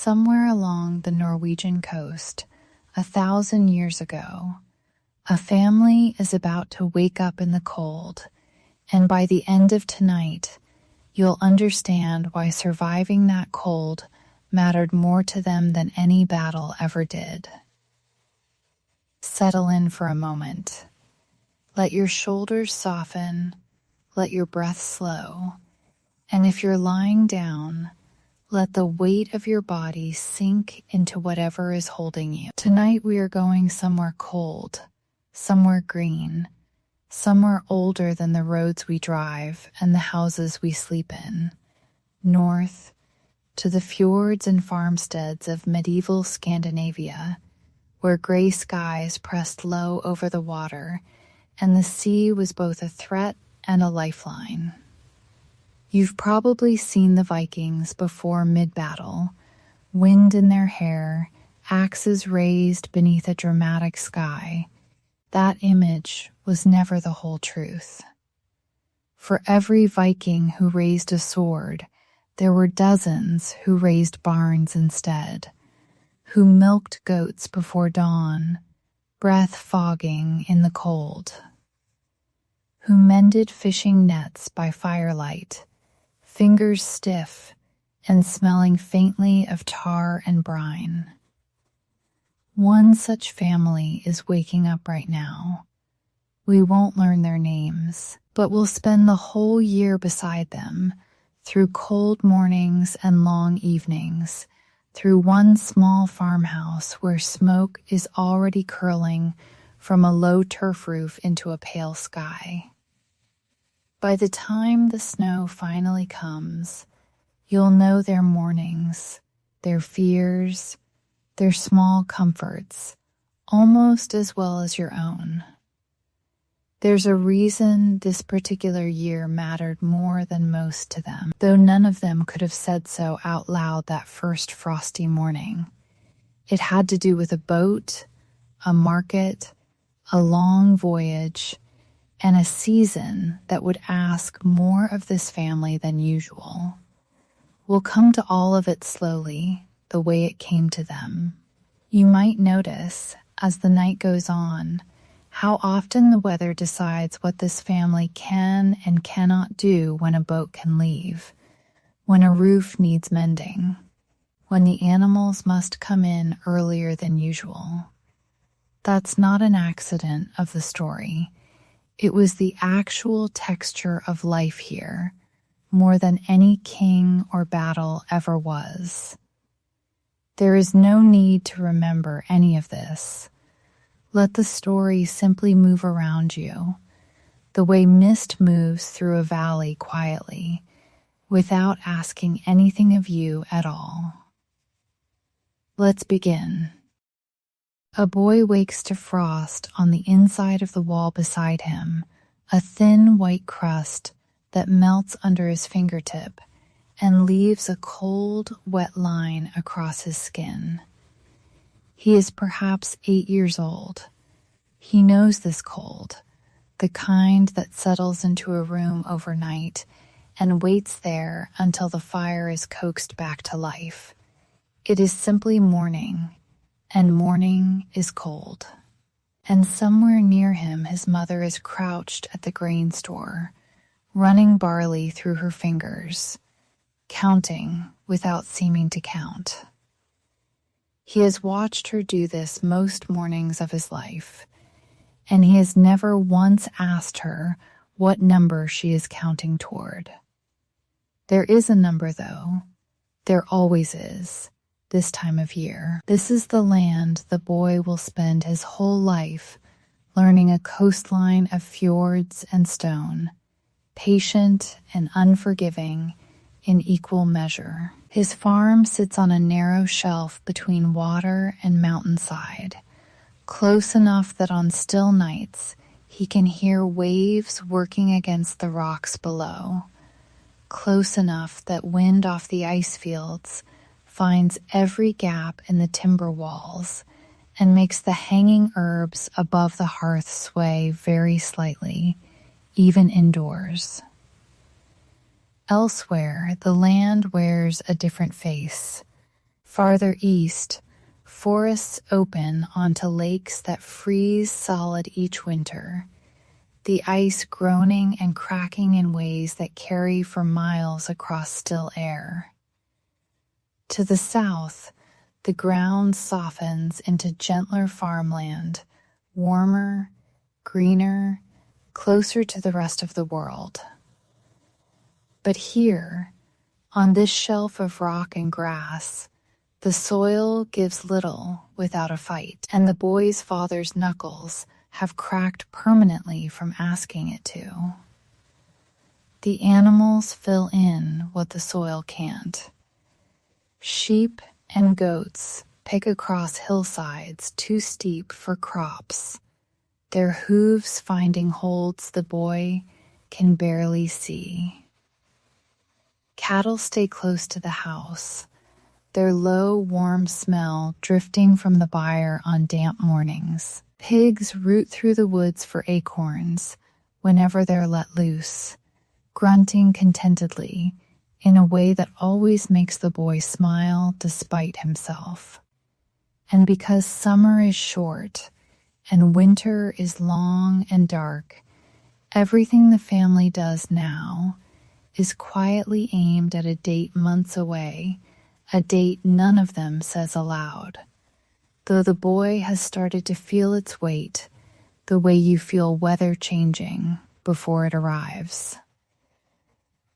Somewhere along the Norwegian coast, 1,000 years ago, a family is about to wake up in the cold, and by the end of tonight, you'll understand why surviving that cold mattered more to them than any battle ever did. Settle in for a moment. Let your shoulders soften, let your breath slow, and if you're lying down, let the weight of your body sink into whatever is holding you. Tonight we are going somewhere cold, somewhere green, somewhere older than the roads we drive and the houses we sleep in. North, to the fjords and farmsteads of medieval Scandinavia, where gray skies pressed low over the water and the sea was both a threat and a lifeline. You've probably seen the Vikings before mid-battle, wind in their hair, axes raised beneath a dramatic sky. That image was never the whole truth. For every Viking who raised a sword, there were dozens who raised barns instead, who milked goats before dawn, breath fogging in the cold, who mended fishing nets by firelight, fingers stiff and smelling faintly of tar and brine. One such family is waking up right now. We won't learn their names, but we'll spend the whole year beside them, through cold mornings and long evenings, through one small farmhouse where smoke is already curling from a low turf roof into a pale sky. By the time the snow finally comes, you'll know their mornings, their fears, their small comforts, almost as well as your own. There's a reason this particular year mattered more than most to them, though none of them could have said so out loud that first frosty morning. It had to do with a boat, a market, a long voyage, and a season that would ask more of this family than usual. We'll come to all of it slowly, the way it came to them. You might notice, as the night goes on, how often the weather decides what this family can and cannot do when a boat can leave, when a roof needs mending, when the animals must come in earlier than usual. That's not an accident of the story. It was the actual texture of life here, more than any king or battle ever was. There is no need to remember any of this. Let the story simply move around you, the way mist moves through a valley quietly, without asking anything of you at all. Let's begin. A boy wakes to frost on the inside of the wall beside him, a thin white crust that melts under his fingertip and leaves a cold, wet line across his skin. He is perhaps 8 years old. He knows this cold, the kind that settles into a room overnight and waits there until the fire is coaxed back to life. It is simply morning, and morning is cold. And somewhere near him his mother is crouched at the grain store, running barley through her fingers, counting without seeming to count. He has watched her do this most mornings of his life, and he has never once asked her what number she is counting toward. There is a number, though. There always is. This time of year. This is the land the boy will spend his whole life learning a coastline of fjords and stone, patient and unforgiving in equal measure. His farm sits on a narrow shelf between water and mountainside, close enough that on still nights he can hear waves working against the rocks below, close enough that wind off the ice fields finds every gap in the timber walls and makes the hanging herbs above the hearth sway very slightly, even indoors. Elsewhere, the land wears a different face, Farther east, forests open onto lakes that freeze solid each winter, the ice groaning and cracking in ways that carry for miles across still air. To the south, the ground softens into gentler farmland, warmer, greener, closer to the rest of the world. But here, on this shelf of rock and grass, the soil gives little without a fight, and the boy's father's knuckles have cracked permanently from asking it to. The animals fill in what the soil can't. Sheep and goats pick across hillsides too steep for crops, their hooves finding holds the boy can barely see. Cattle stay close to the house, their low, warm smell drifting from the byre on damp mornings. Pigs root through the woods for acorns whenever they're let loose, grunting contentedly in a way that always makes the boy smile despite himself. And because summer is short and winter is long and dark, everything the family does now is quietly aimed at a date months away, a date none of them says aloud, though the boy has started to feel its weight the way you feel weather changing before it arrives.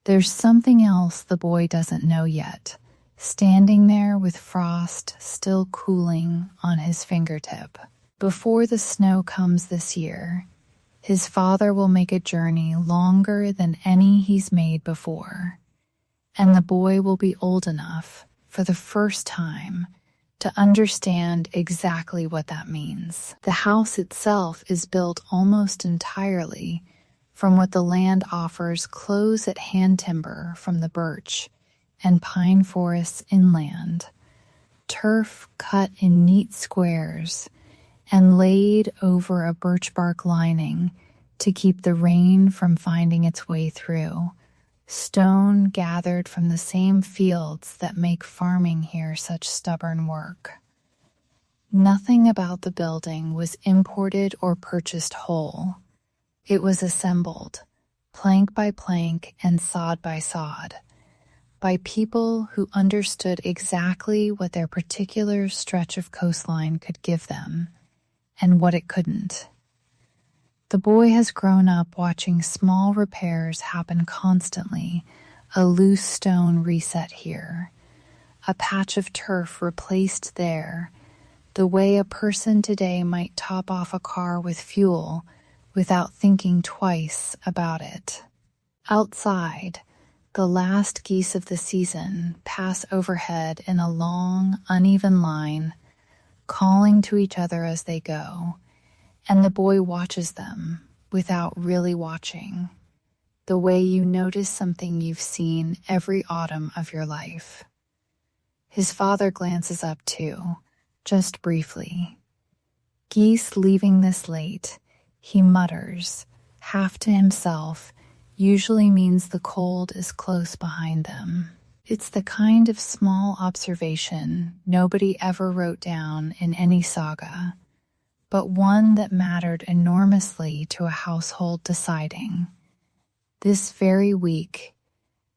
There's something else the boy doesn't know yet, standing there with frost still cooling on his fingertip. Before the snow comes this year, his father will make a journey longer than any he's made before, and the boy will be old enough, for the first time, to understand exactly what that means. The house itself is built almost entirely from what the land offers close at hand timber from the birch and pine forests inland, turf cut in neat squares and laid over a birch bark lining to keep the rain from finding its way through, stone gathered from the same fields that make farming here such stubborn work. Nothing about the building was imported or purchased whole. It was assembled, plank by plank and sod by sod, by people who understood exactly what their particular stretch of coastline could give them, and what it couldn't. The boy has grown up watching small repairs happen constantly, a loose stone reset here, a patch of turf replaced there, the way a person today might top off a car with fuel without thinking twice about it. Outside, the last geese of the season pass overhead in a long, uneven line, calling to each other as they go, and the boy watches them without really watching, the way you notice something you've seen every autumn of your life. His father glances up too, just briefly. Geese leaving this late, he mutters, half to himself, usually means the cold is close behind them. It's the kind of small observation nobody ever wrote down in any saga, but one that mattered enormously to a household deciding, this very week,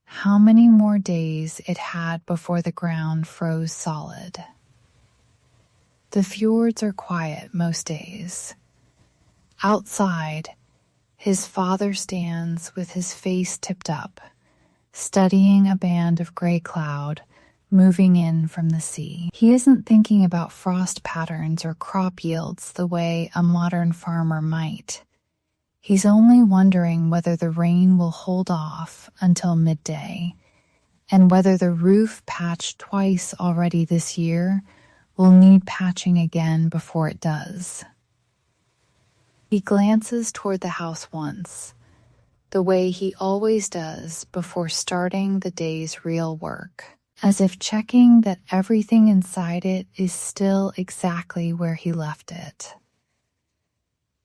how many more days it had before the ground froze solid. The fjords are quiet most days. Outside, his father stands with his face tipped up, studying a band of gray cloud moving in from the sea. He isn't thinking about frost patterns or crop yields the way a modern farmer might. He's only wondering whether the rain will hold off until midday, and whether the roof patched twice already this year will need patching again before it does. He glances toward the house once, the way he always does before starting the day's real work, as if checking that everything inside it is still exactly where he left it.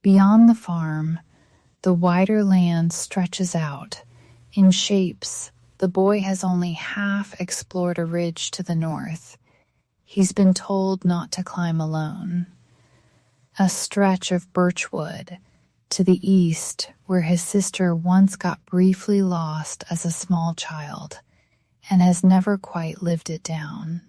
Beyond the farm, the wider land stretches out, in shapes the boy has only half explored. A ridge to the north, He's been told not to climb alone. A stretch of birchwood to the east where his sister once got briefly lost as a small child and has never quite lived it down.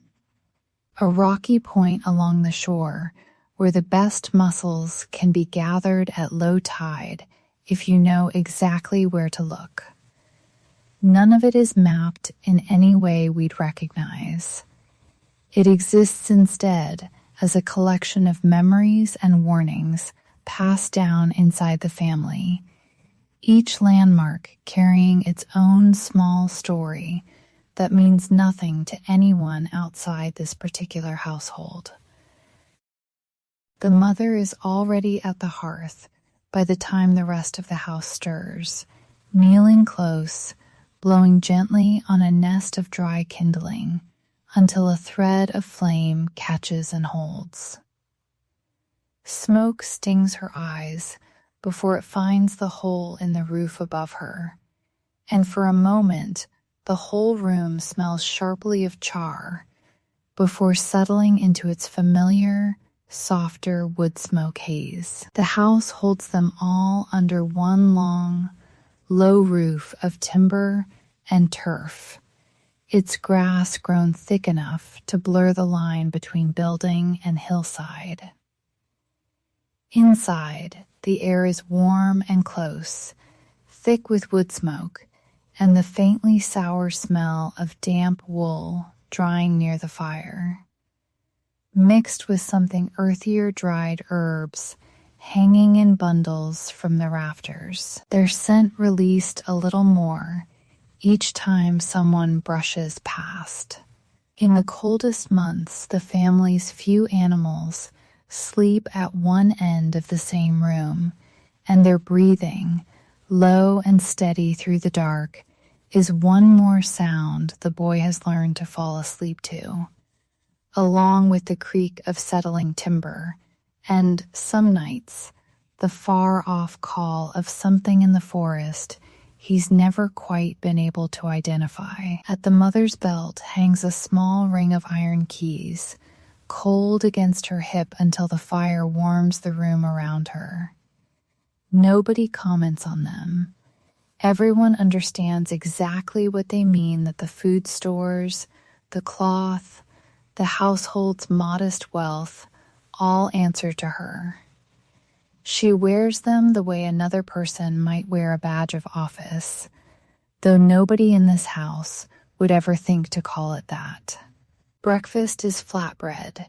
A rocky point along the shore where the best mussels can be gathered at low tide if you know exactly where to look. None of it is mapped in any way we'd recognize. It exists instead as a collection of memories and warnings passed down inside the family, each landmark carrying its own small story that means nothing to anyone outside this particular household. The mother is already at the hearth by the time the rest of the house stirs, kneeling close, blowing gently on a nest of dry kindling until a thread of flame catches and holds. Smoke stings her eyes before it finds the hole in the roof above her, and for a moment the whole room smells sharply of char before settling into its familiar, softer wood smoke haze. The house holds them all under one long, low roof of timber and turf, its grass grown thick enough to blur the line between building and hillside. Inside, the air is warm and close, thick with wood smoke, and the faintly sour smell of damp wool drying near the fire, mixed with something earthier dried herbs hanging in bundles from the rafters. Their scent released a little more each time someone brushes past. In the coldest months, the family's few animals sleep at one end of the same room, and their breathing, low and steady through the dark, is one more sound the boy has learned to fall asleep to, along with the creak of settling timber, and, some nights, the far-off call of something in the forest he's never quite been able to identify. At the mother's belt hangs a small ring of iron keys, cold against her hip until the fire warms the room around her. Nobody comments on them. Everyone understands exactly what they mean, that the food stores, the cloth, the household's modest wealth all answer to her. She wears them the way another person might wear a badge of office, though nobody in this house would ever think to call it that. Breakfast is flatbread,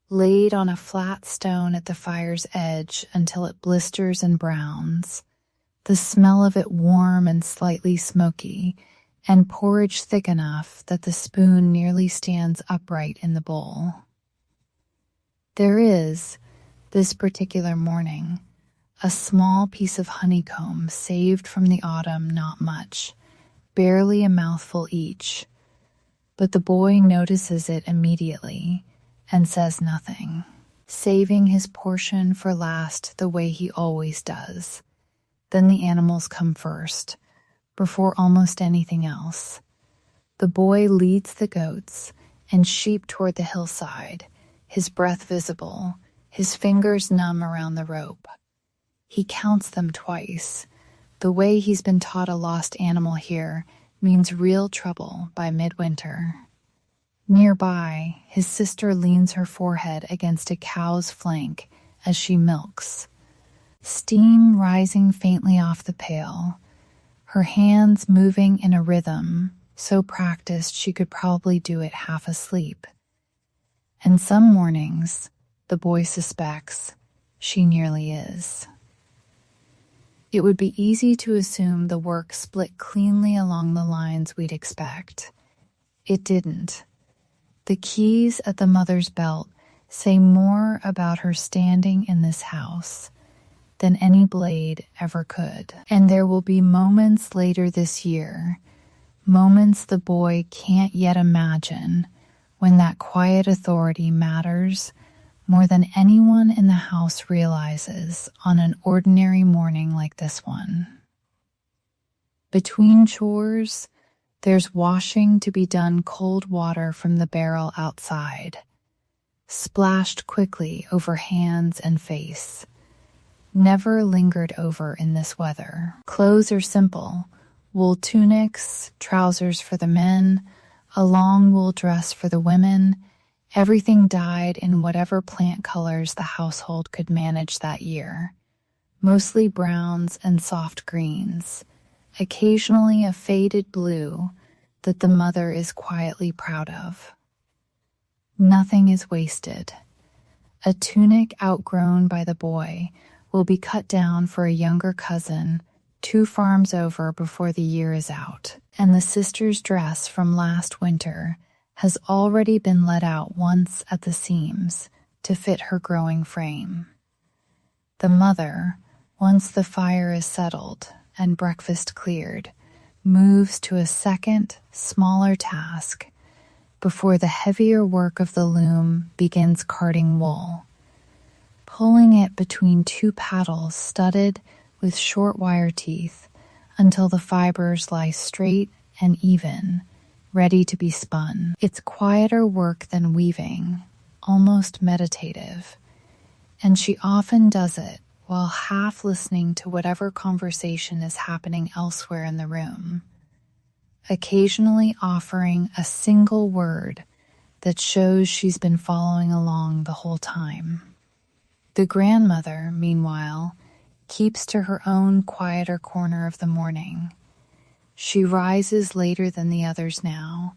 laid on a flat stone at the fire's edge until it blisters and browns, the smell of it warm and slightly smoky, and porridge thick enough that the spoon nearly stands upright in the bowl. There is, this particular morning, a small piece of honeycomb saved from the autumn, not much, barely a mouthful each, but the boy notices it immediately and says nothing, saving his portion for last the way he always does. Then the animals come first, before almost anything else. The boy leads the goats and sheep toward the hillside, his breath visible, his fingers numb around the rope. He counts them twice. The way he's been taught a lost animal here means real trouble by midwinter. Nearby, his sister leans her forehead against a cow's flank as she milks, steam rising faintly off the pail, her hands moving in a rhythm so practiced she could probably do it half asleep. And some mornings, the boy suspects, she nearly is. It would be easy to assume the work split cleanly along the lines we'd expect. It didn't. The keys at the mother's belt say more about her standing in this house than any blade ever could. And there will be moments later this year, moments the boy can't yet imagine, when that quiet authority matters more than anyone in the house realizes on an ordinary morning like this one. Between chores, there's washing to be done cold water from the barrel outside, splashed quickly over hands and face, never lingered over in this weather. Clothes are simple: wool tunics, trousers for the men, a long wool dress for the women, everything dyed in whatever plant colors the household could manage that year. Mostly browns and soft greens, occasionally a faded blue that the mother is quietly proud of. Nothing is wasted. A tunic outgrown by the boy will be cut down for a younger cousin 2 farms over before the year is out, and the sister's dress from last winter has already been let out once at the seams to fit her growing frame. The mother, once the fire is settled and breakfast cleared, moves to a second, smaller task before the heavier work of the loom begins carding wool, pulling it between 2 paddles studded with short wire teeth until the fibers lie straight and even, ready to be spun. It's quieter work than weaving, almost meditative, and she often does it while half listening to whatever conversation is happening elsewhere in the room, occasionally offering a single word that shows she's been following along the whole time. The grandmother, meanwhile, keeps to her own quieter corner of the morning. She rises later than the others now,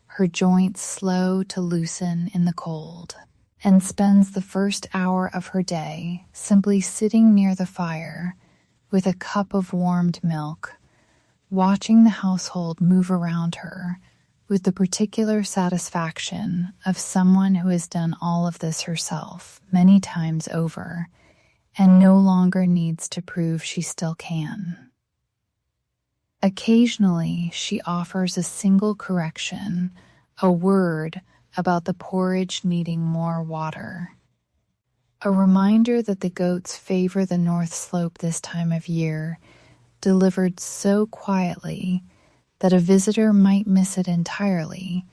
her joints slow to loosen in the cold, and spends the first hour of her day simply sitting near the fire with a cup of warmed milk, watching the household move around her with the particular satisfaction of someone who has done all of this herself many times over and no longer needs to prove she still can. Occasionally, she offers a single correction, a word about the porridge needing more water, a reminder that the goats favor the north slope this time of year, delivered so quietly that a visitor might miss it entirely,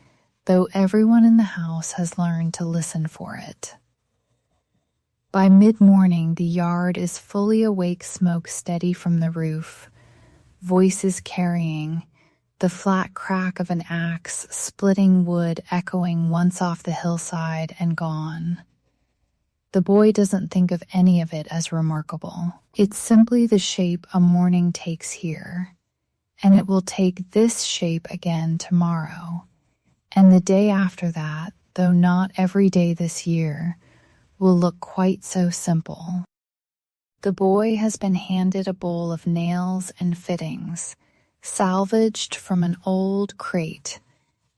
though everyone in the house has learned to listen for it. By mid-morning, the yard is fully awake, smoke steady from the roof, voices carrying, the flat crack of an axe splitting wood echoing once off the hillside and gone. The boy doesn't think of any of it as remarkable. It's simply the shape a morning takes here, and it will take this shape again tomorrow, and the day after that, though not every day this year, will look quite so simple. The boy has been handed a bowl of nails and fittings, salvaged from an old crate,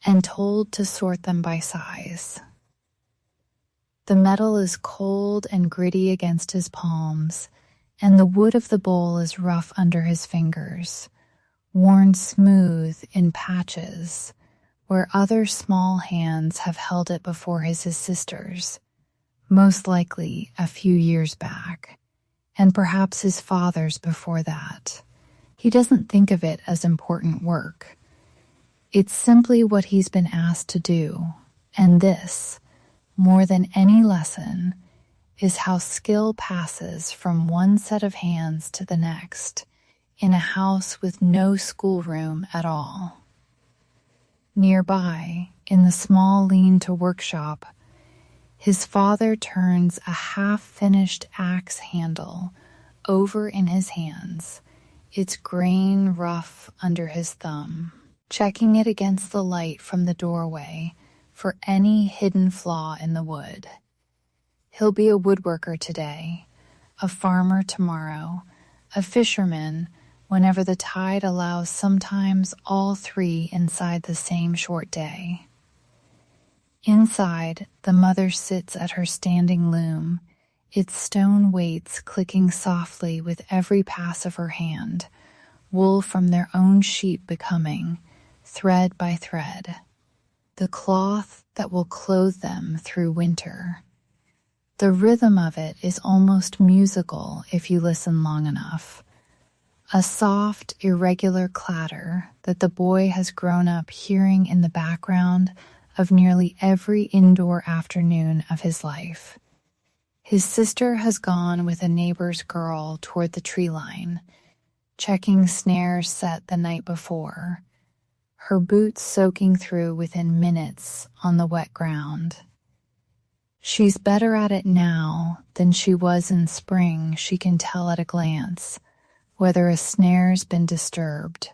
and told to sort them by size. The metal is cold and gritty against his palms, and the wood of the bowl is rough under his fingers, worn smooth in patches, where other small hands have held it before his sisters, most likely a few years back, and perhaps his father's before that. He doesn't think of it as important work. It's simply what he's been asked to do, and this, more than any lesson, is how skill passes from one set of hands to the next in a house with no schoolroom at all. Nearby, in the small lean-to workshop, his father turns a half-finished axe handle over in his hands, its grain rough under his thumb, checking it against the light from the doorway for any hidden flaw in the wood. He'll be a woodworker today, a farmer tomorrow, a fisherman whenever the tide allows, sometimes all 3 inside the same short day. Inside, the mother sits at her standing loom, its stone weights clicking softly with every pass of her hand, wool from their own sheep becoming, thread by thread, the cloth that will clothe them through winter. The rhythm of it is almost musical if you listen long enough, a soft, irregular clatter that the boy has grown up hearing in the background of nearly every indoor afternoon of his life. His sister has gone with a neighbor's girl toward the tree line, checking snares set the night before, her boots soaking through within minutes on the wet ground. She's better at it now than she was in spring. She can tell at a glance whether a snare's been disturbed,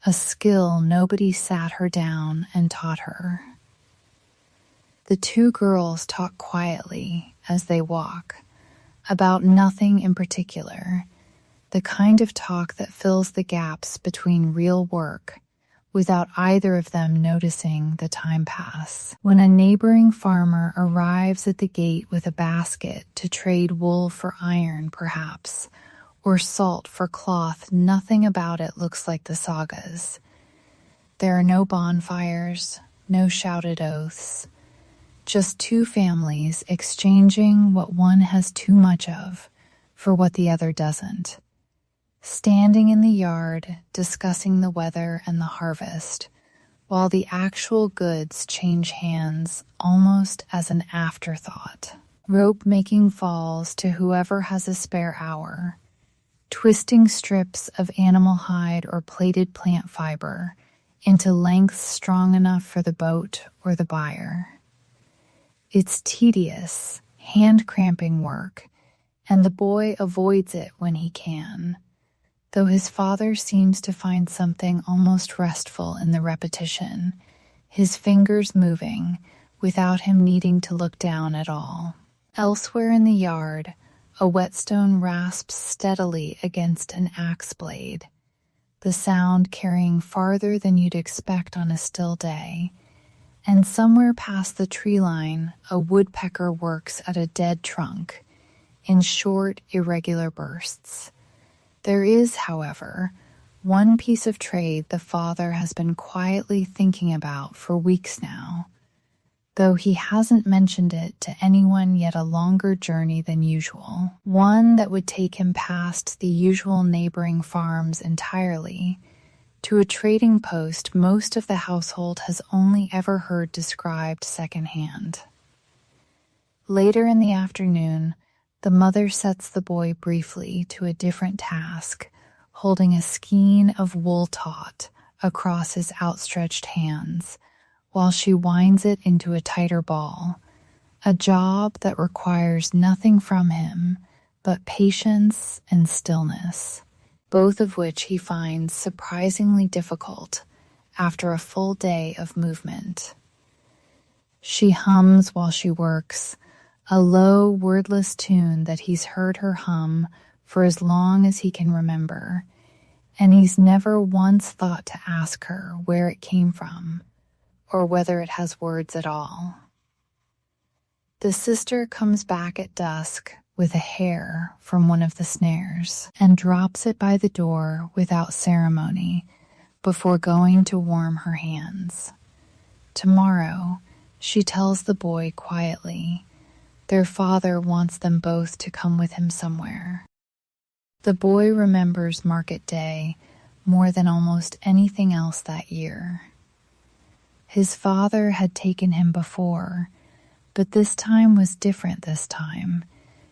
a skill nobody sat her down and taught her. The two girls talk quietly as they walk, about nothing in particular, the kind of talk that fills the gaps between real work without either of them noticing the time pass. When a neighboring farmer arrives at the gate with a basket to trade wool for iron, perhaps, or salt for cloth, nothing about it looks like the sagas. There are no bonfires, no shouted oaths, just two families exchanging what one has too much of for what the other doesn't. Standing in the yard, discussing the weather and the harvest, while the actual goods change hands almost as an afterthought. Rope-making falls to whoever has a spare hour, twisting strips of animal hide or plaited plant fiber into lengths strong enough for the boat or the buyer. It's tedious, hand-cramping work, and the boy avoids it when he can, though his father seems to find something almost restful in the repetition, his fingers moving without him needing to look down at all. Elsewhere in the yard, a whetstone rasps steadily against an axe blade, the sound carrying farther than you'd expect on a still day. And somewhere past the tree line, a woodpecker works at a dead trunk in short, irregular bursts. There is, however, one piece of trade the father has been quietly thinking about for weeks now, though he hasn't mentioned it to anyone yet. A longer journey than usual, one that would take him past the usual neighboring farms entirely, to a trading post most of the household has only ever heard described secondhand. Later in the afternoon, the mother sets the boy briefly to a different task, holding a skein of wool taut across his outstretched hands, while she winds it into a tighter ball, a job that requires nothing from him but patience and stillness, both of which he finds surprisingly difficult after a full day of movement. She hums while she works, a low, wordless tune that he's heard her hum for as long as he can remember, and he's never once thought to ask her where it came from, or whether it has words at all. The sister comes back at dusk with a hare from one of the snares and drops it by the door without ceremony before going to warm her hands. Tomorrow, she tells the boy quietly, their father wants them both to come with him somewhere. The boy remembers market day more than almost anything else that year. His father had taken him before, but this time was different this time.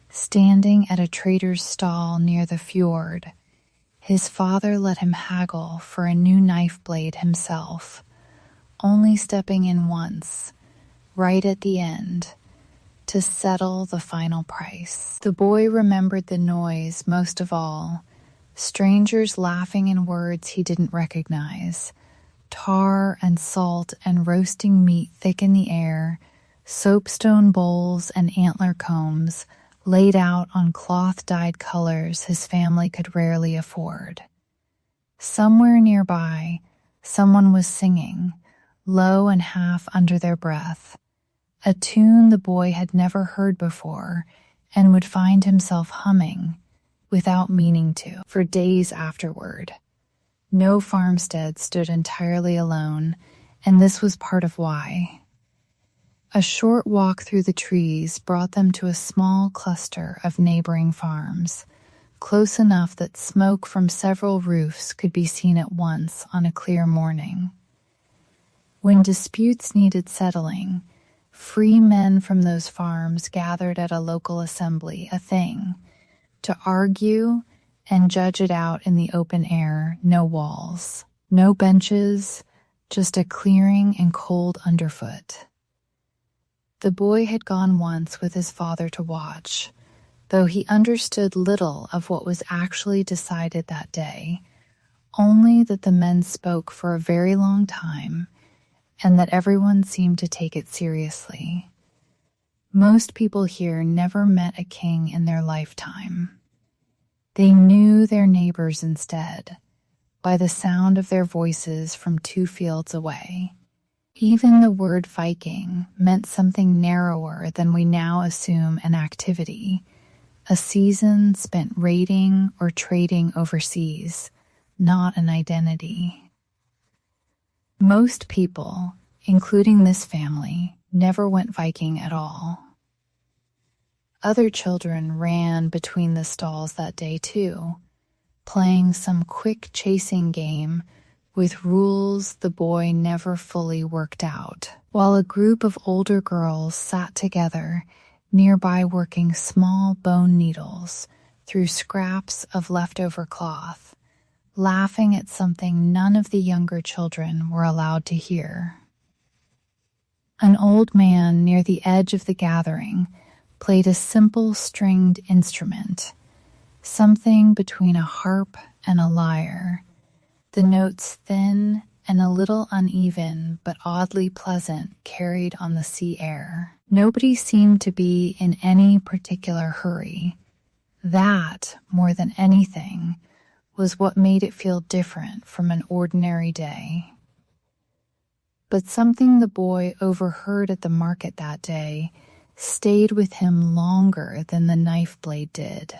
Standing at a trader's stall near the fjord, his father let him haggle for a new knife blade himself, only stepping in once, right at the end, to settle the final price. The boy remembered the noise most of all, strangers laughing in words he didn't recognize, tar and salt and roasting meat thick in the air, soapstone bowls and antler combs laid out on cloth-dyed colors his family could rarely afford. Somewhere nearby, someone was singing, low and half under their breath, a tune the boy had never heard before and would find himself humming, without meaning to, for days afterward. No farmstead stood entirely alone, and this was part of why. A short walk through the trees brought them to a small cluster of neighboring farms, close enough that smoke from several roofs could be seen at once on a clear morning. When disputes needed settling, free men from those farms gathered at a local assembly, a thing, to argue and judge it out in the open air. No walls, no benches, just a clearing and cold underfoot. The boy had gone once with his father to watch, though he understood little of what was actually decided that day, only that the men spoke for a very long time and that everyone seemed to take it seriously. Most people here never met a king in their lifetime. They knew their neighbors instead, by the sound of their voices from 2 fields away. Even the word Viking meant something narrower than we now assume an activity, a season spent raiding or trading overseas, not an identity. Most people, including this family, never went Viking at all. Other children ran between the stalls that day too, playing some quick chasing game with rules the boy never fully worked out, while a group of older girls sat together nearby working small bone needles through scraps of leftover cloth, laughing at something none of the younger children were allowed to hear. An old man near the edge of the gathering played a simple stringed instrument, something between a harp and a lyre, the notes thin and a little uneven but oddly pleasant, carried on the sea air. Nobody seemed to be in any particular hurry. That, more than anything, was what made it feel different from an ordinary day. But something the boy overheard at the market that day stayed with him longer than the knife blade did.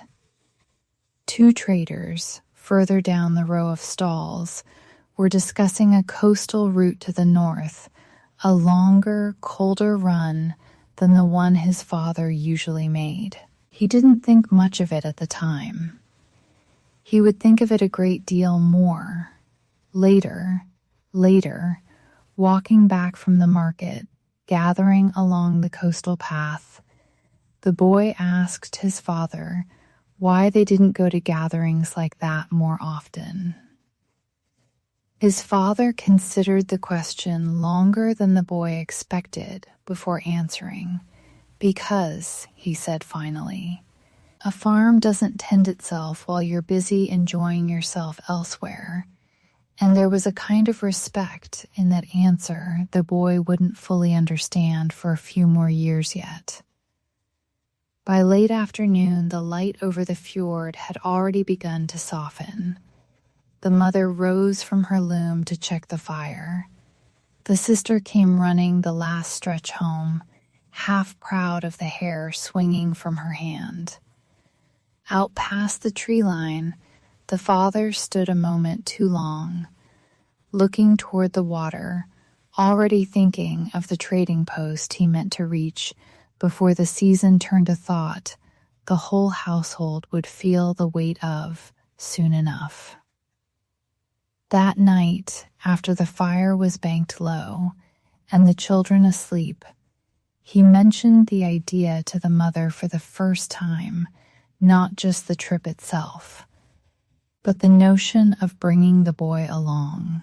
2 traders, further down the row of stalls, were discussing a coastal route to the north, a longer, colder run than the one his father usually made. He didn't think much of it at the time. He would think of it a great deal more. Later, walking back from the market, gathering along the coastal path, the boy asked his father why they didn't go to gatherings like that more often. His father considered the question longer than the boy expected before answering, because, he said finally, a farm doesn't tend itself while you're busy enjoying yourself elsewhere, and there was a kind of respect in that answer the boy wouldn't fully understand for a few more years yet. By late afternoon, the light over the fjord had already begun to soften. The mother rose from her loom to check the fire. The sister came running the last stretch home, half proud of the hair swinging from her hand. Out past the tree line, the father stood a moment too long, looking toward the water, already thinking of the trading post he meant to reach before the season turned to thought the whole household would feel the weight of soon enough. That night, after the fire was banked low and the children asleep, he mentioned the idea to the mother for the first time, not just the trip itself, but the notion of bringing the boy along.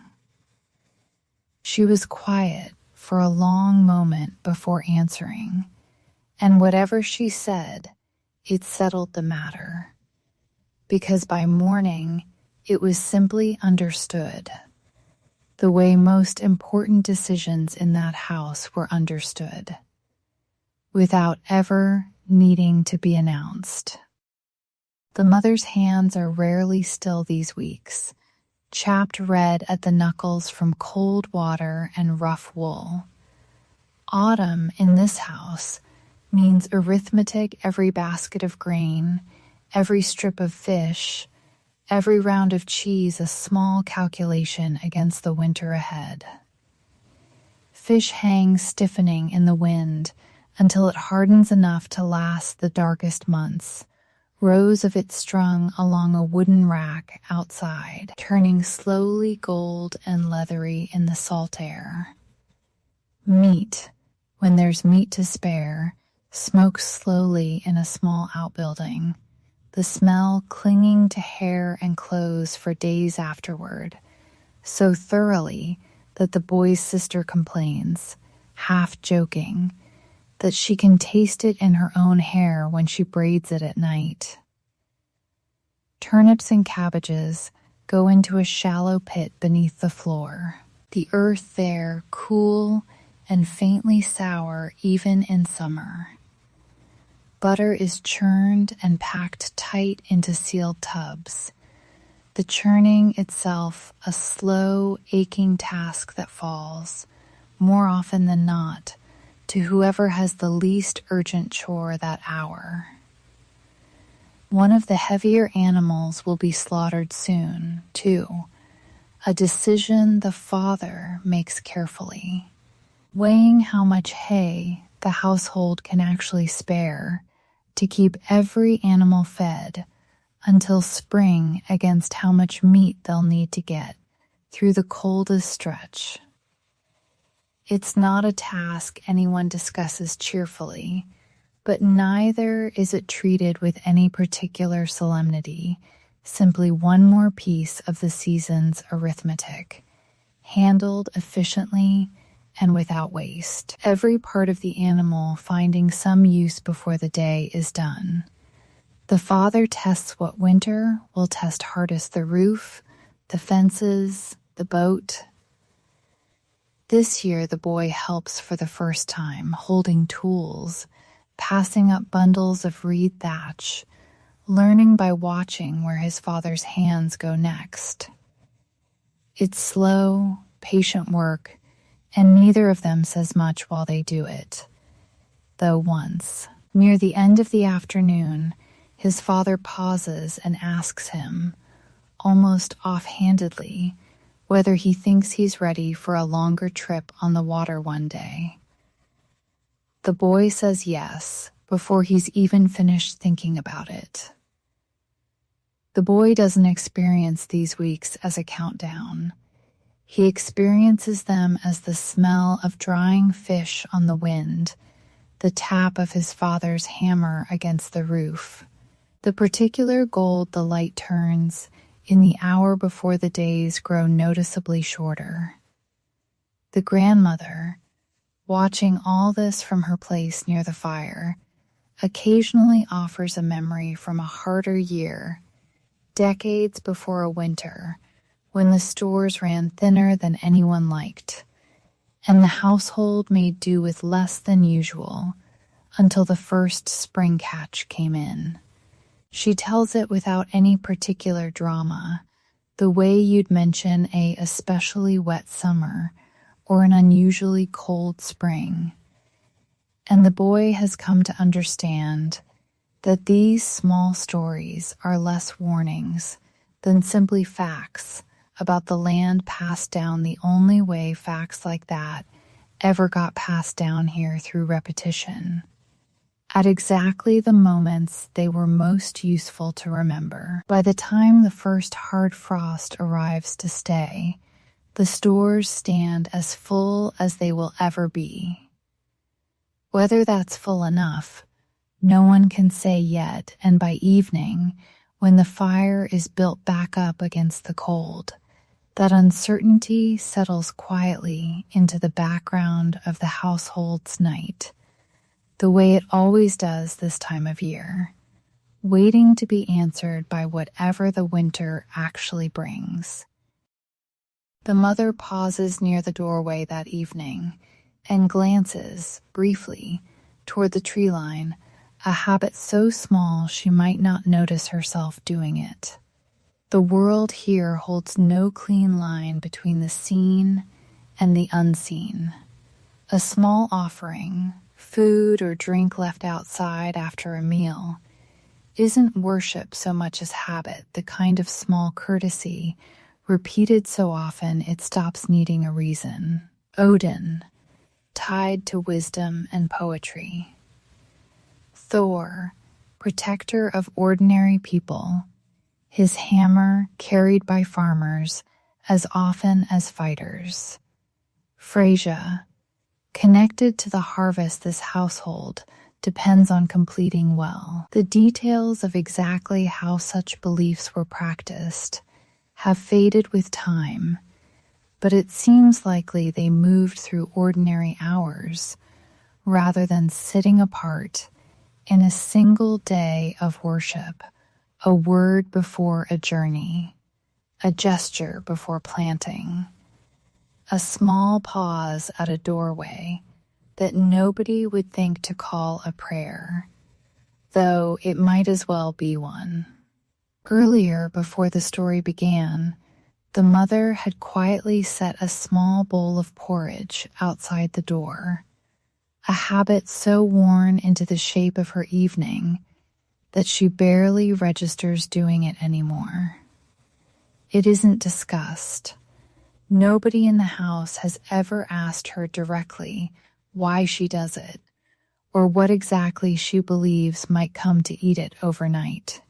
She was quiet for a long moment before answering, and whatever she said, it settled the matter, because by morning it was simply understood, the way most important decisions in that house were understood, without ever needing to be announced. The mother's hands are rarely still these weeks, chapped red at the knuckles from cold water and rough wool. Autumn in this house means arithmetic every basket of grain, every strip of fish, every round of cheese a small calculation against the winter ahead. Fish hang stiffening in the wind until it hardens enough to last the darkest months, rows of it strung along a wooden rack outside, turning slowly gold and leathery in the salt air. Meat, when there's meat to spare, smokes slowly in a small outbuilding, the smell clinging to hair and clothes for days afterward, so thoroughly that the boy's sister complains, half joking, that she can taste it in her own hair when she braids it at night. Turnips and cabbages go into a shallow pit beneath the floor, the earth there cool and faintly sour even in summer. Butter is churned and packed tight into sealed tubs, the churning itself a slow, aching task that falls, more often than not, to whoever has the least urgent chore that hour. One of the heavier animals will be slaughtered soon, too, a decision the father makes carefully, weighing how much hay the household can actually spare to keep every animal fed until spring against how much meat they'll need to get through the coldest stretch. It's not a task anyone discusses cheerfully, but neither is it treated with any particular solemnity, simply one more piece of the season's arithmetic, handled efficiently and without waste. Every part of the animal finding some use before the day is done. The father tests what winter will test hardest: the roof, the fences, the boat. This year the boy helps for the first time, holding tools, passing up bundles of reed thatch, learning by watching where his father's hands go next. It's slow, patient work, and neither of them says much while they do it. Though once, near the end of the afternoon, his father pauses and asks him, almost offhandedly, whether he thinks he's ready for a longer trip on the water one day. The boy says yes, before he's even finished thinking about it. The boy doesn't experience these weeks as a countdown. He experiences them as the smell of drying fish on the wind, the tap of his father's hammer against the roof, the particular gold the light turns in the hour before the days grow noticeably shorter. The grandmother, watching all this from her place near the fire, occasionally offers a memory from a harder year, decades before a winter, when the stores ran thinner than anyone liked, and the household made do with less than usual until the first spring catch came in. She tells it without any particular drama, the way you'd mention a especially wet summer or an unusually cold spring. And the boy has come to understand that these small stories are less warnings than simply facts about the land passed down the only way facts like that ever got passed down here, through repetition, at exactly the moments they were most useful to remember. By the time the first hard frost arrives to stay, the stores stand as full as they will ever be. Whether that's full enough, no one can say yet, and by evening, when the fire is built back up against the cold, that uncertainty settles quietly into the background of the household's night, the way it always does this time of year, waiting to be answered by whatever the winter actually brings. The mother pauses near the doorway that evening and glances, briefly, toward the tree line, a habit so small she might not notice herself doing it. The world here holds no clean line between the seen and the unseen. A small offering, food or drink left outside after a meal, isn't worship so much as habit, the kind of small courtesy repeated so often it stops needing a reason. Odin, tied to wisdom and poetry. Thor, protector of ordinary people, his hammer carried by farmers as often as fighters. Freyja, Connected to the harvest this household depends on completing well. The details of exactly how such beliefs were practiced have faded with time, but it seems likely they moved through ordinary hours rather than sitting apart in a single day of worship, a word before a journey, a gesture before planting, a small pause at a doorway that nobody would think to call a prayer, though it might as well be one. Earlier, before the story began, the mother had quietly set a small bowl of porridge outside the door, a habit so worn into the shape of her evening that she barely registers doing it anymore. It isn't discussed. Nobody in the house has ever asked her directly why she does it, or what exactly she believes might come to eat it overnight.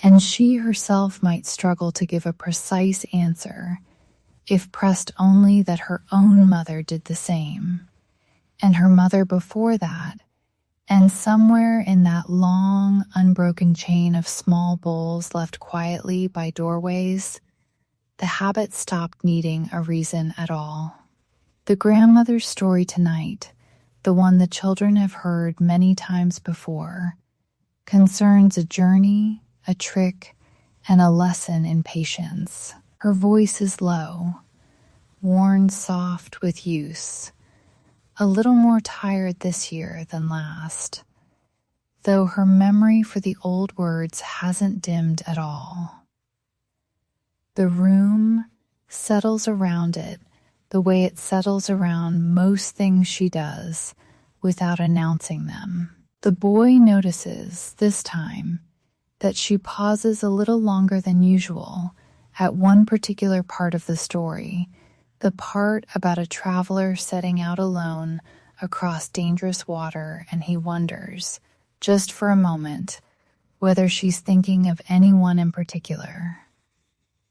And she herself might struggle to give a precise answer if pressed only that her own mother did the same, and her mother before that, and somewhere in that long, unbroken chain of small bowls left quietly by doorways, the habit stopped needing a reason at all. The grandmother's story tonight, the one the children have heard many times before, concerns a journey, a trick, and a lesson in patience. Her voice is low, worn soft with use, a little more tired this year than last, though her memory for the old words hasn't dimmed at all. The room settles around it the way it settles around most things she does without announcing them. The boy notices, this time, that she pauses a little longer than usual at one particular part of the story, the part about a traveler setting out alone across dangerous water, and he wonders, just for a moment, whether she's thinking of anyone in particular.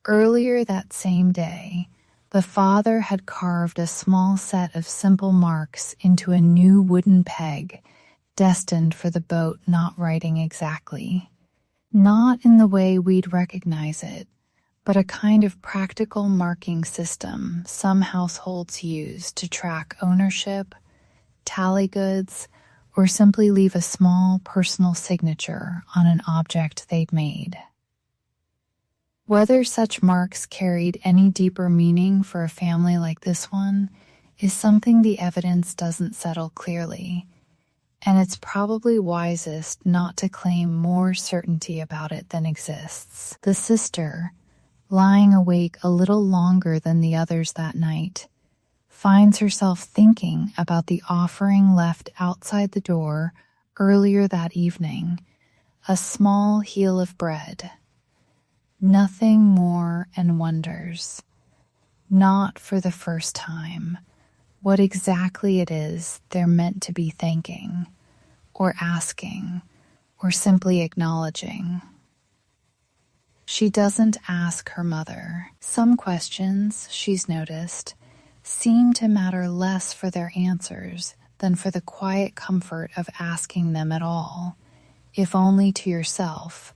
Earlier that same day, the father had carved a small set of simple marks into a new wooden peg, destined for the boat not riding exactly. Not in the way we'd recognize it, but a kind of practical marking system some households use to track ownership, tally goods, or simply leave a small personal signature on an object they'd made. Whether such marks carried any deeper meaning for a family like this one is something the evidence doesn't settle clearly, and it's probably wisest not to claim more certainty about it than exists. The sister, lying awake a little longer than the others that night, finds herself thinking about the offering left outside the door earlier that evening, a small heel of bread. Nothing more, and wonders, not for the first time, what exactly it is they're meant to be thanking, or asking, or simply acknowledging. She doesn't ask her mother. Some questions, she's noticed, seem to matter less for their answers than for the quiet comfort of asking them at all, if only to yourself,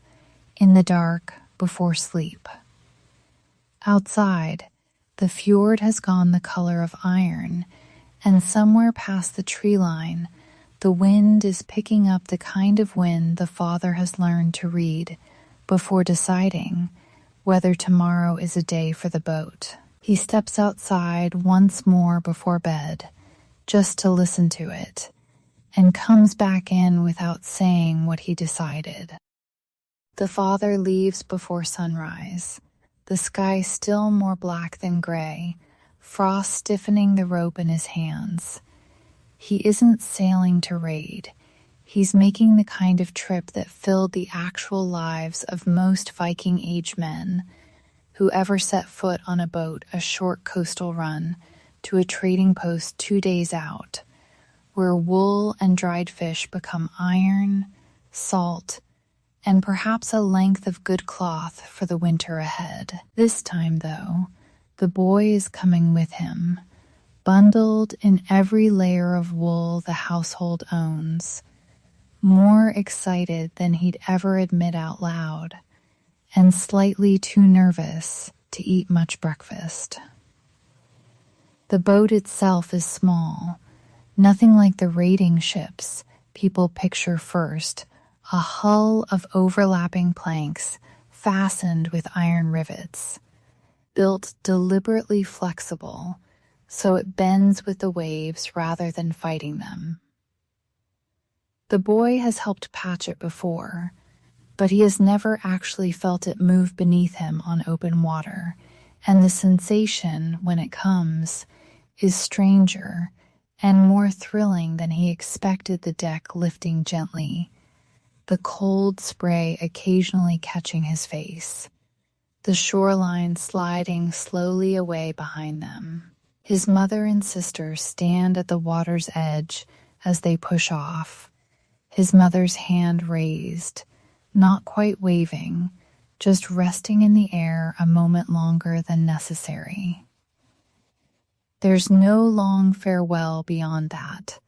in the dark, before sleep. Outside, the fjord has gone the color of iron, and somewhere past the tree line, the wind is picking up the kind of wind the father has learned to read before deciding whether tomorrow is a day for the boat. He steps outside once more before bed, just to listen to it, and comes back in without saying what he decided. The father leaves before sunrise, the sky still more black than gray, frost stiffening the rope in his hands. He isn't sailing to raid. He's making the kind of trip that filled the actual lives of most Viking Age men who ever set foot on a boat a short coastal run to a trading post 2 days out, where wool and dried fish become iron, salt, and perhaps a length of good cloth for the winter ahead. This time, though, the boy is coming with him, bundled in every layer of wool the household owns, more excited than he'd ever admit out loud, and slightly too nervous to eat much breakfast. The boat itself is small, nothing like the raiding ships people picture first, a hull of overlapping planks fastened with iron rivets, built deliberately flexible so it bends with the waves rather than fighting them. The boy has helped patch it before, but he has never actually felt it move beneath him on open water, and the sensation, when it comes, is stranger and more thrilling than he expected, the deck lifting gently, the cold spray occasionally catching his face, the shoreline sliding slowly away behind them. His mother and sister stand at the water's edge as they push off, his mother's hand raised, not quite waving, just resting in the air a moment longer than necessary. There's no long farewell beyond that,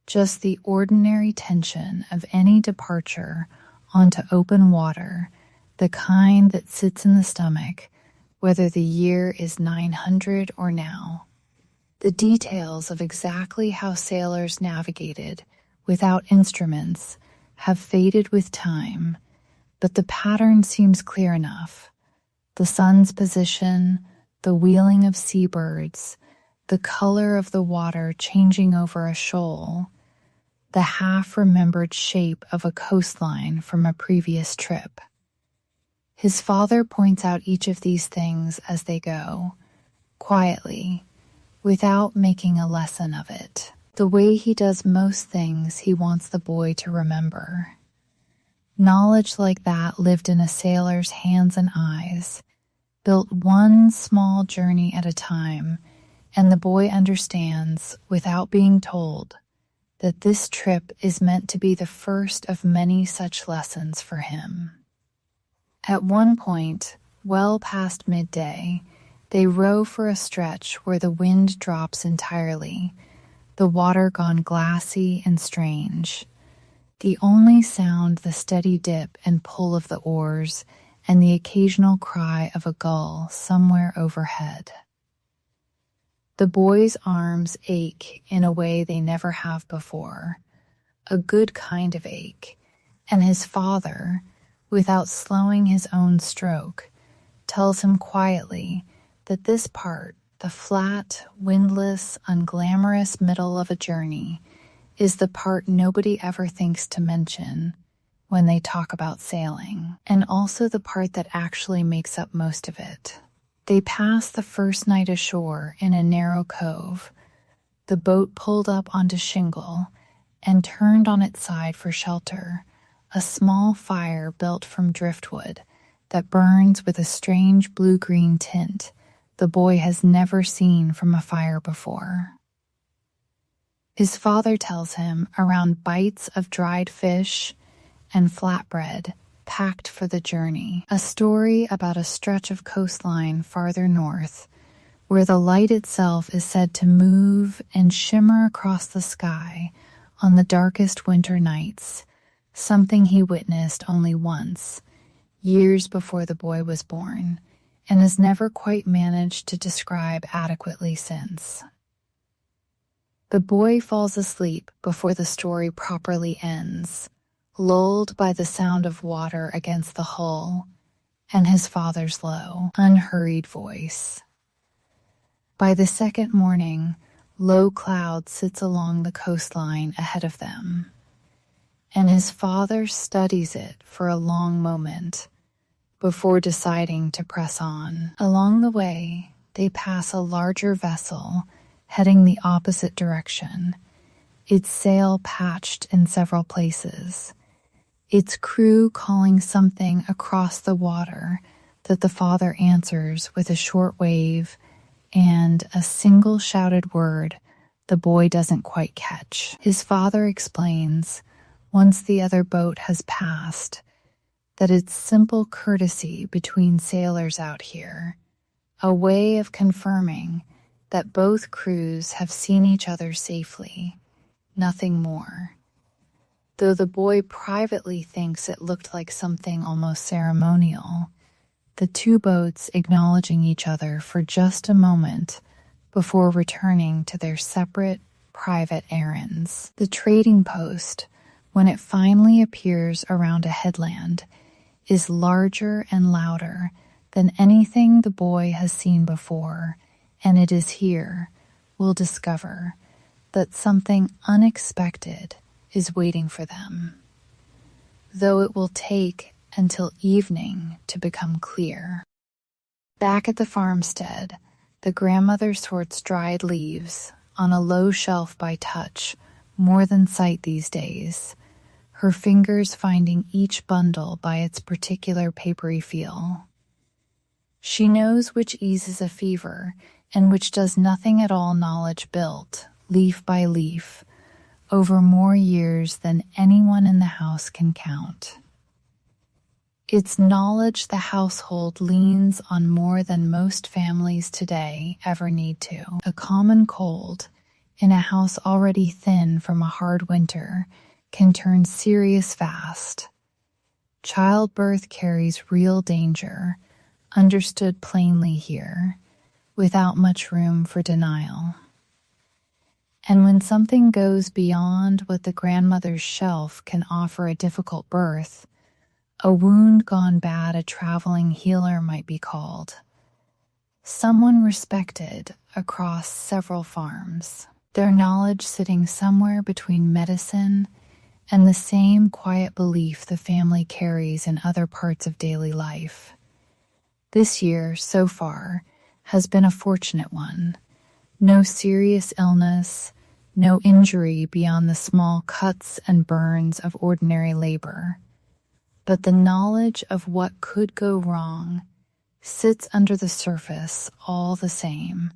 just the ordinary tension of any departure onto open water, the kind that sits in the stomach, whether the year is 900 or now. The details of exactly how sailors navigated without instruments have faded with time, but the pattern seems clear enough. The sun's position, the wheeling of seabirds, the color of the water changing over a shoal, the half-remembered shape of a coastline from a previous trip. His father points out each of these things as they go, quietly, without making a lesson of it. The way he does most things he wants the boy to remember. Knowledge like that lived in a sailor's hands and eyes, built one small journey at a time, and the boy understands, without being told, that this trip is meant to be the first of many such lessons for him. At one point, well past midday, they row for a stretch where the wind drops entirely, the water gone glassy and strange. The only sound the steady dip and pull of the oars and the occasional cry of a gull somewhere overhead. The boy's arms ache in a way they never have before, a good kind of ache, and his father, without slowing his own stroke, tells him quietly that this part, the flat, windless, unglamorous middle of a journey, is the part nobody ever thinks to mention when they talk about sailing, and also the part that actually makes up most of it. They pass the first night ashore in a narrow cove. The boat pulled up onto shingle and turned on its side for shelter, a small fire built from driftwood that burns with a strange blue-green tint the boy has never seen from a fire before. His father tells him around bites of dried fish and flatbread packed for the journey, a story about a stretch of coastline farther north, where the light itself is said to move and shimmer across the sky on the darkest winter nights, something he witnessed only once, years before the boy was born, and has never quite managed to describe adequately since. The boy falls asleep before the story properly ends, lulled by the sound of water against the hull and his father's low, unhurried voice. By the second morning, low cloud sits along the coastline ahead of them, and his father studies it for a long moment before deciding to press on. Along the way, they pass a larger vessel heading the opposite direction, its sail patched in several places, its crew calling something across the water that the father answers with a short wave and a single shouted word the boy doesn't quite catch. His father explains, once the other boat has passed, that it's simple courtesy between sailors out here, a way of confirming that both crews have seen each other safely, nothing more. Though the boy privately thinks it looked like something almost ceremonial, the two boats acknowledging each other for just a moment before returning to their separate, private errands. The trading post, when it finally appears around a headland, is larger and louder than anything the boy has seen before, and it is here we'll discover that something unexpected is waiting for them, though it will take until evening to become clear. Back at the farmstead, the grandmother sorts dried leaves on a low shelf by touch, more than sight these days, her fingers finding each bundle by its particular papery feel. She knows which eases a fever and which does nothing at all, knowledge built, leaf by leaf, over more years than anyone in the house can count. It's knowledge the household leans on more than most families today ever need to. A common cold, in a house already thin from a hard winter, can turn serious fast. Childbirth carries real danger, understood plainly here, without much room for denial. And when something goes beyond what the grandmother's shelf can offer a difficult birth, a wound gone bad a traveling healer might be called. Someone respected across several farms, their knowledge sitting somewhere between medicine and the same quiet belief the family carries in other parts of daily life. This year, so far, has been a fortunate one. No serious illness, no injury beyond the small cuts and burns of ordinary labor. But the knowledge of what could go wrong sits under the surface all the same,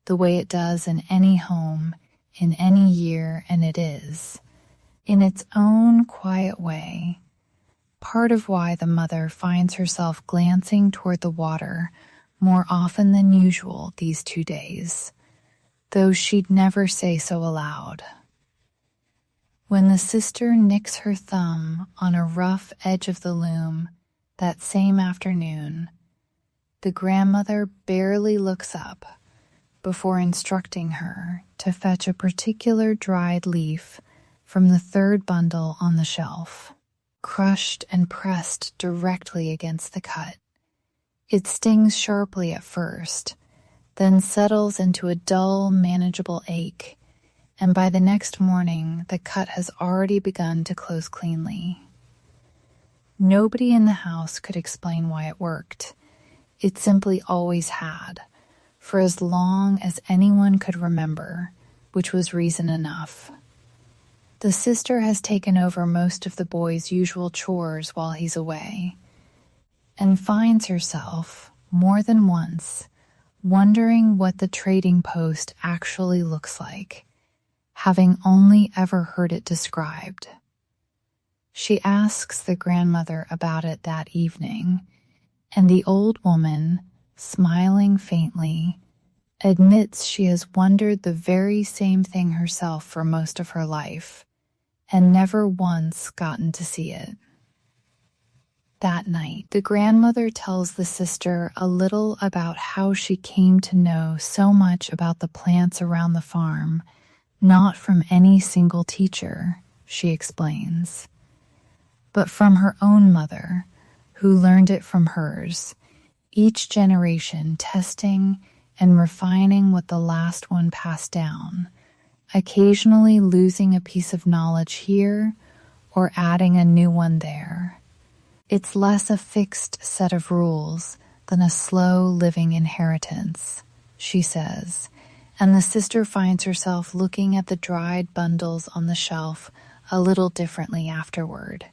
the way it does in any home, in any year, and it is, in its own quiet way, part of why the mother finds herself glancing toward the water more often than usual these 2 days, though she'd never say so aloud. When the sister nicks her thumb on a rough edge of the loom that same afternoon, the grandmother barely looks up before instructing her to fetch a particular dried leaf from the third bundle on the shelf, crushed and pressed directly against the cut. It stings sharply at first, then settles into a dull, manageable ache, and by the next morning, the cut has already begun to close cleanly. Nobody in the house could explain why it worked. It simply always had, for as long as anyone could remember, which was reason enough. The sister has taken over most of the boy's usual chores while he's away, and finds herself, more than once, wondering what the trading post actually looks like, having only ever heard it described. She asks the grandmother about it that evening, and the old woman, smiling faintly, admits she has wondered the very same thing herself for most of her life, and never once gotten to see it. That night, the grandmother tells the sister a little about how she came to know so much about the plants around the farm, not from any single teacher, she explains, but from her own mother, who learned it from hers, each generation testing and refining what the last one passed down, occasionally losing a piece of knowledge here or adding a new one there. It's less a fixed set of rules than a slow living inheritance, she says, and the sister finds herself looking at the dried bundles on the shelf a little differently afterward,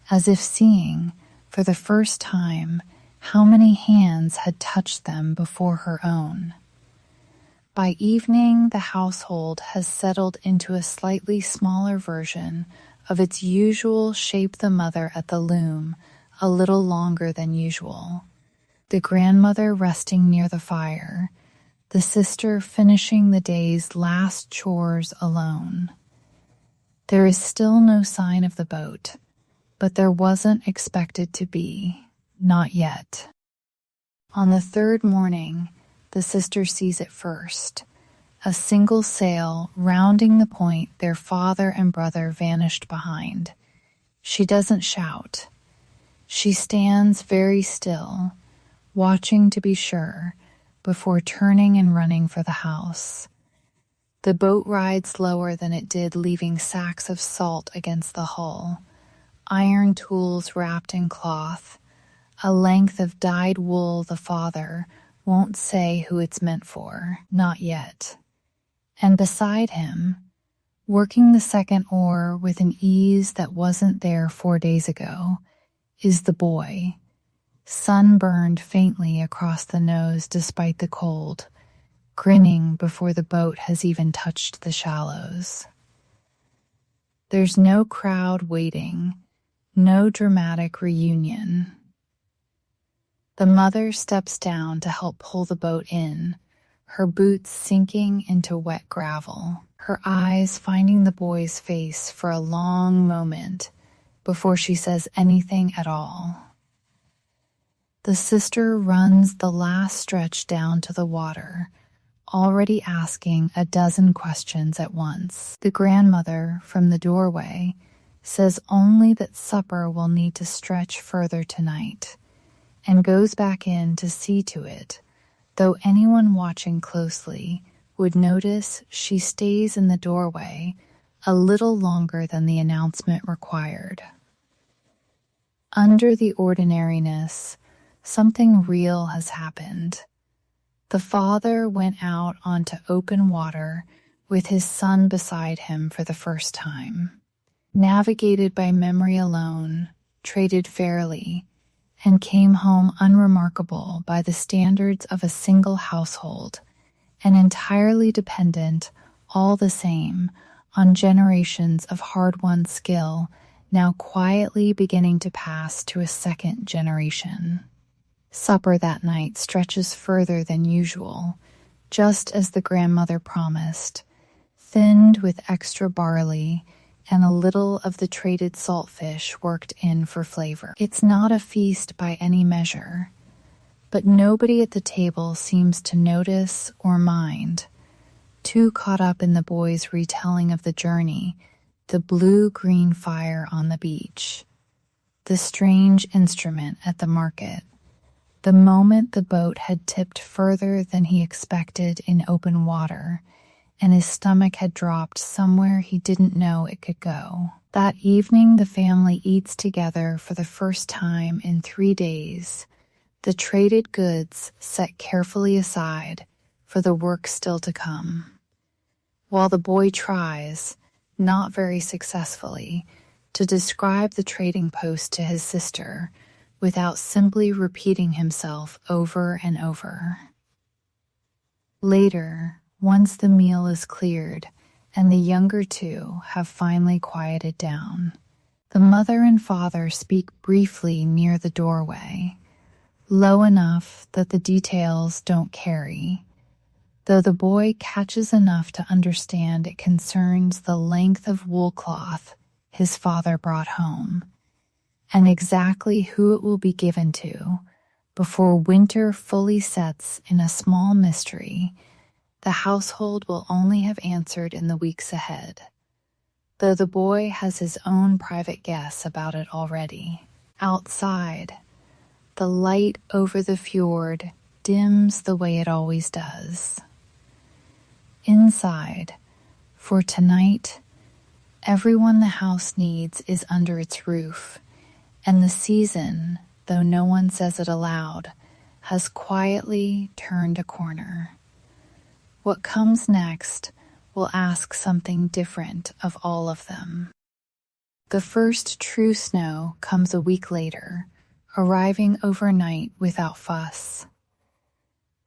as if seeing, for the first time, how many hands had touched them before her own. By evening, the household has settled into a slightly smaller version of its usual shape the mother at the loom, a little longer than usual. The grandmother resting near the fire, the sister finishing the day's last chores alone. There is still no sign of the boat, but there wasn't expected to be, not yet. On the third morning, the sister sees it first, a single sail rounding the point their father and brother vanished behind. She doesn't shout. She stands very still, watching to be sure, before turning and running for the house. The boat rides slower than it did, leaving sacks of salt against the hull, iron tools wrapped in cloth, a length of dyed wool the father won't say who it's meant for, not yet. And beside him, working the second oar with an ease that wasn't there 4 days ago, is the boy, sunburned faintly across the nose despite the cold, grinning before the boat has even touched the shallows. There's no crowd waiting, no dramatic reunion. The mother steps down to help pull the boat in, her boots sinking into wet gravel, her eyes finding the boy's face for a long moment before she says anything at all. The sister runs the last stretch down to the water, already asking a dozen questions at once. The grandmother, from the doorway, says only that supper will need to stretch further tonight, and goes back in to see to it, though anyone watching closely would notice she stays in the doorway a little longer than the announcement required. Under the ordinariness, something real has happened. The father went out onto open water with his son beside him for the first time, navigated by memory alone, traded fairly, and came home unremarkable by the standards of a single household, and entirely dependent, all the same, on generations of hard-won skill now quietly beginning to pass to a second generation. Supper that night stretches further than usual, just as the grandmother promised, thinned with extra barley and a little of the traded saltfish worked in for flavor. It's not a feast by any measure, but nobody at the table seems to notice or mind, too caught up in the boy's retelling of the journey, the blue-green fire on the beach, the strange instrument at the market, the moment the boat had tipped further than he expected in open water, and his stomach had dropped somewhere he didn't know it could go. That evening the family eats together for the first time in 3 days, the traded goods set carefully aside for the work still to come. While the boy tries, not very successfully, to describe the trading post to his sister without simply repeating himself over and over. Later, once the meal is cleared and the younger two have finally quieted down, the mother and father speak briefly near the doorway, low enough that the details don't carry, though the boy catches enough to understand it concerns the length of wool cloth his father brought home, and exactly who it will be given to before winter fully sets in a small mystery the household will only have answered in the weeks ahead, though the boy has his own private guess about it already. Outside, the light over the fjord dims the way it always does. Inside, for tonight, everyone the house needs is under its roof, and the season, though no one says it aloud, has quietly turned a corner. What comes next will ask something different of all of them. The first true snow comes a week later, arriving overnight without fuss.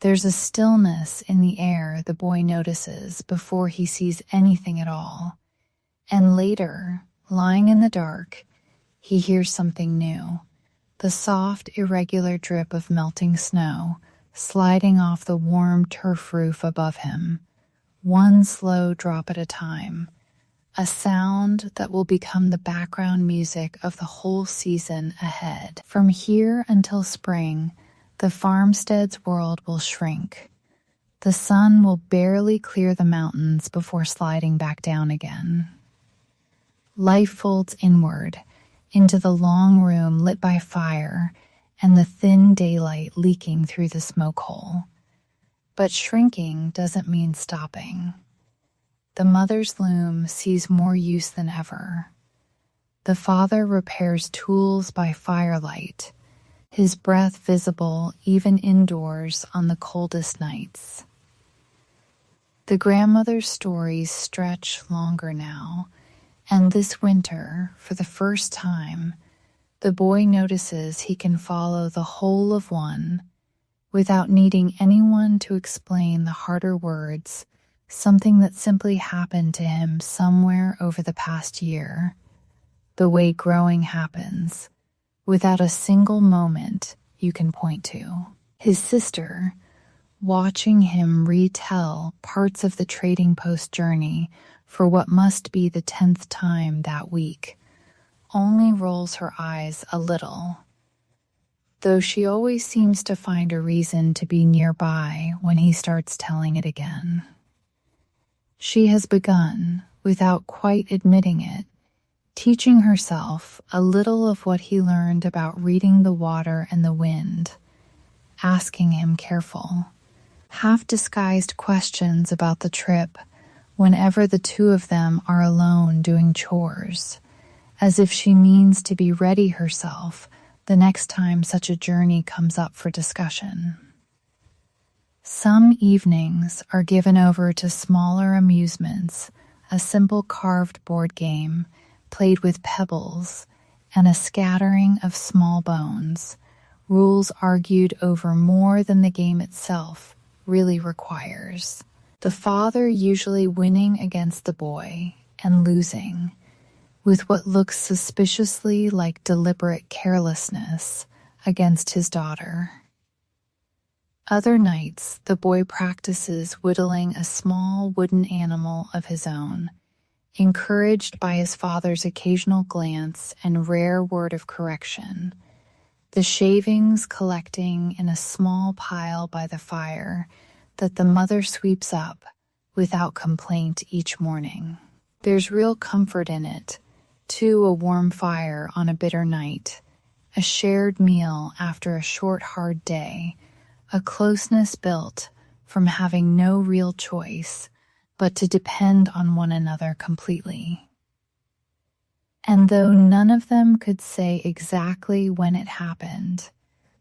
There's a stillness in the air the boy notices before he sees anything at all, and later, lying in the dark, he hears something new, the soft, irregular drip of melting snow sliding off the warm turf roof above him, one slow drop at a time, a sound that will become the background music of the whole season ahead. From here until spring, the farmstead's world will shrink. The sun will barely clear the mountains before sliding back down again. Life folds inward into the long room lit by fire and the thin daylight leaking through the smoke hole. But shrinking doesn't mean stopping. The mother's loom sees more use than ever. The father repairs tools by firelight, his breath visible even indoors on the coldest nights. The grandmother's stories stretch longer now, and this winter, for the first time, the boy notices he can follow the whole of one without needing anyone to explain the harder words, something that simply happened to him somewhere over the past year, the way growing happens, without a single moment you can point to. His sister, watching him retell parts of the trading post journey for what must be the 10th time that week, only rolls her eyes a little, though she always seems to find a reason to be nearby when he starts telling it again. She has begun, without quite admitting it, teaching herself a little of what he learned about reading the water and the wind, asking him careful, half-disguised questions about the trip whenever the two of them are alone doing chores, as if she means to be ready herself the next time such a journey comes up for discussion. Some evenings are given over to smaller amusements, a simple carved board game played with pebbles and a scattering of small bones, rules argued over more than the game itself really requires. The father usually winning against the boy and losing, with what looks suspiciously like deliberate carelessness against his daughter. Other nights, the boy practices whittling a small wooden animal of his own, encouraged by his father's occasional glance and rare word of correction, the shavings collecting in a small pile by the fire that the mother sweeps up without complaint each morning. There's real comfort in it, too, a warm fire on a bitter night, a shared meal after a short, hard day, a closeness built from having no real choice but to depend on one another completely. And though none of them could say exactly when it happened,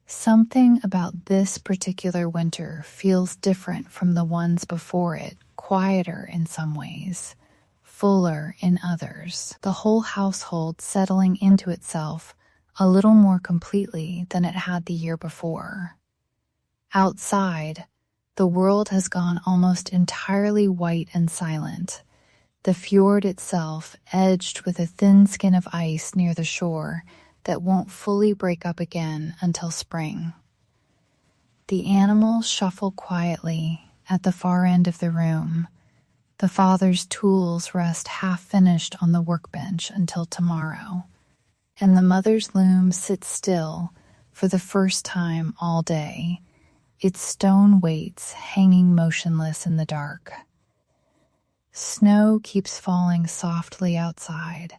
something about this particular winter feels different from the ones before it, quieter in some ways, fuller in others, the whole household settling into itself a little more completely than it had the year before. Outside, the world has gone almost entirely white and silent, the fjord itself edged with a thin skin of ice near the shore that won't fully break up again until spring. The animals shuffle quietly at the far end of the room. The father's tools rest half-finished on the workbench until tomorrow, and the mother's loom sits still for the first time all day, its stone weights hanging motionless in the dark. Snow keeps falling softly outside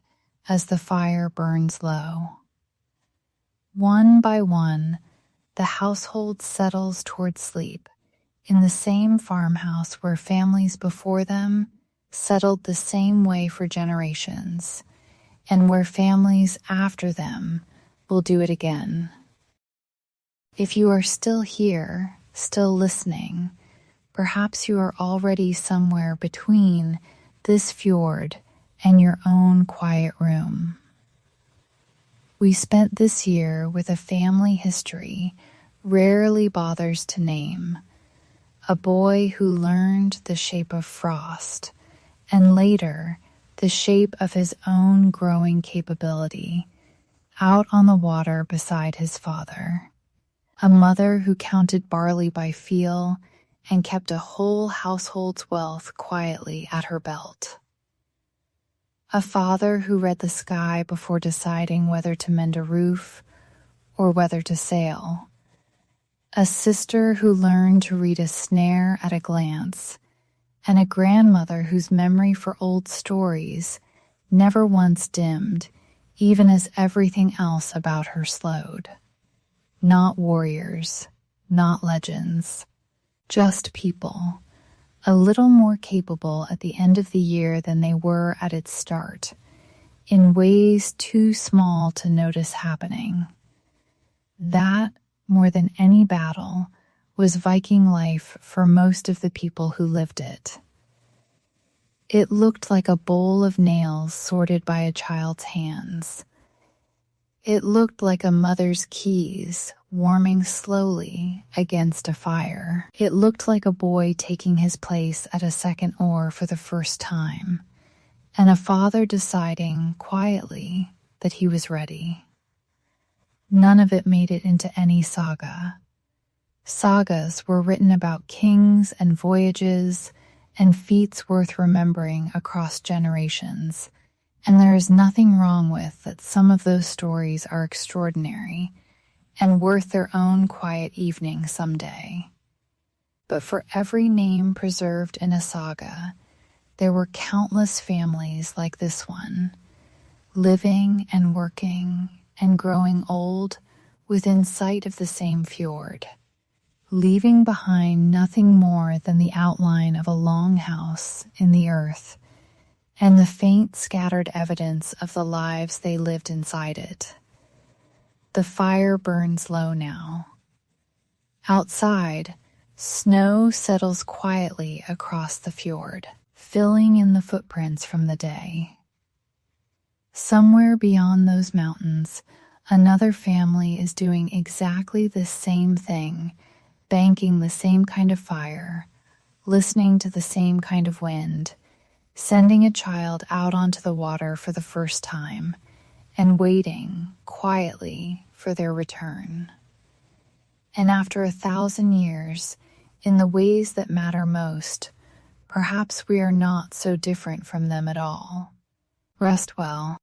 as the fire burns low. One by one, the household settles toward sleep in the same farmhouse where families before them settled the same way for generations, and where families after them will do it again. If you are still here, still listening, perhaps you are already somewhere between this fjord and your own quiet room. We spent this year with a family history rarely bothers to name, a boy who learned the shape of frost, and later the shape of his own growing capability, out on the water beside his father. a mother who counted barley by feel and kept a whole household's wealth quietly at her belt. A father who read the sky before deciding whether to mend a roof or whether to sail. A sister who learned to read a snare at a glance, and a grandmother whose memory for old stories never once dimmed, even as everything else about her slowed. Not warriors, not legends, just people, a little more capable at the end of the year than they were at its start, in ways too small to notice happening. That, more than any battle, was Viking life for most of the people who lived it. It looked like a bowl of nails sorted by a child's hands. It looked like a mother's keys warming slowly against a fire. It looked like a boy taking his place at a second oar for the first time, and a father deciding quietly that he was ready. None of it made it into any saga. Sagas were written about kings and voyages and feats worth remembering across generations, and there is nothing wrong with that. Some of those stories are extraordinary and worth their own quiet evening someday. But for every name preserved in a saga, there were countless families like this one, living and working and growing old within sight of the same fjord, leaving behind nothing more than the outline of a longhouse in the earth and the faint scattered evidence of the lives they lived inside it. The fire burns low now. Outside, snow settles quietly across the fjord, filling in the footprints from the day. Somewhere beyond those mountains, another family is doing exactly the same thing, banking the same kind of fire, listening to the same kind of wind, sending a child out onto the water for the first time, and waiting quietly for their return. And after 1,000 years, in the ways that matter most, perhaps we are not so different from them at all. Rest well.